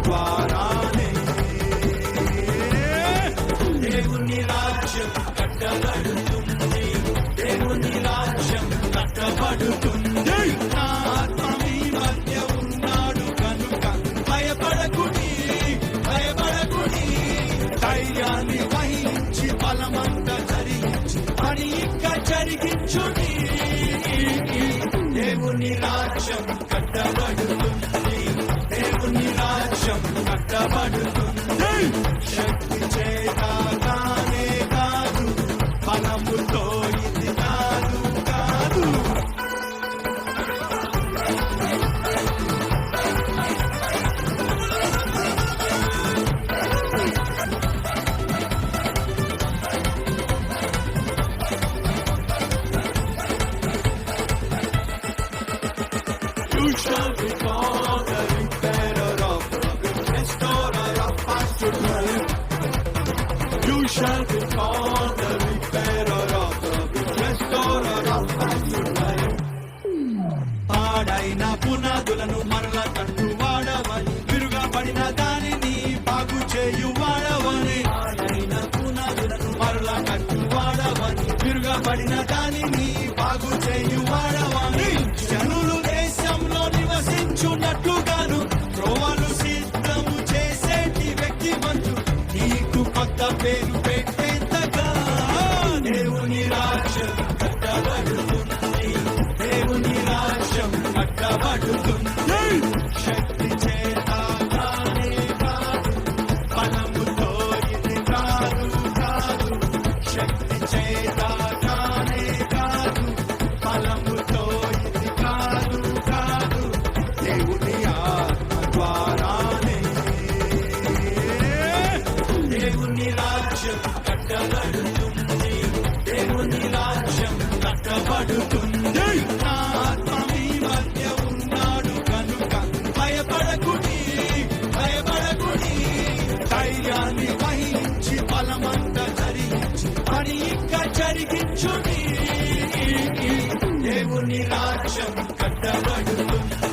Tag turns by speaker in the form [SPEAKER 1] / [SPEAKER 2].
[SPEAKER 1] ద్వారానే దేవుని రాజ్యం కట్టబడుతుంది. దేవుని రాజ్యం కట్టబడుతుంది. నా ఆత్మ మీ మధ్య ఉన్నాడు కనుక భయపడకుడి, భయపడకుడి. ధైర్యాన్ని వహించి బలమంతా జరిగించి పని ఇంకా జరిగించుడి. దేవుని రాజ్యం కట్టబడుతుంది. దేవుని రాజ్యం కట్టబడుతుంది. శక్తి చేతనే కాదు, బలముతో ఇది కాదు కాదు. You shall be called the repairer of the restorer of past life. You shall be called the repairer of the restorer of past life. పాడైన పునాదులను మరల కట్టువాడవని, విరుగబడిన దానిని బాగు చేయువాడవని. పాడైన పునాదులను మరల కట్టువాడవని, విరుగబడిన దానిని బాగు చేయువాడవని. జనులు దేశంలో నివసించున్నట్లుగాను త్రోవలు సిద్ధము చేసేటి వ్యక్తిమంతు నీకు కొత్త పేరు పెట్టేంతగా దేవుని రాజ్యం కట్టబడుతుంది. దేవుని రాజ్యం కట్టబడుతుంది. శక్తి చేతనే కాదు, బలముతో ఇది కాదు కాదు. శక్తి చేతనే కాదు, బలముతో ఇది కాదు కాదు. దేవుని ఆత్మ ద్వారానే దేవుని రాజ్యం కట్టబడుతుంది. దేవుని రాజ్యం కట్టబడుతుంది. నా ఆత్మ మీ మధ్య ఉన్నాడు కనుక భయపడకుడి, భయపడకుడి. ధైర్యాన్ని వహించి బలమంతా జరిగించి పని ఇంకా జరిగించుడి. దేవుని రాజ్యం కట్టబడుతుంది.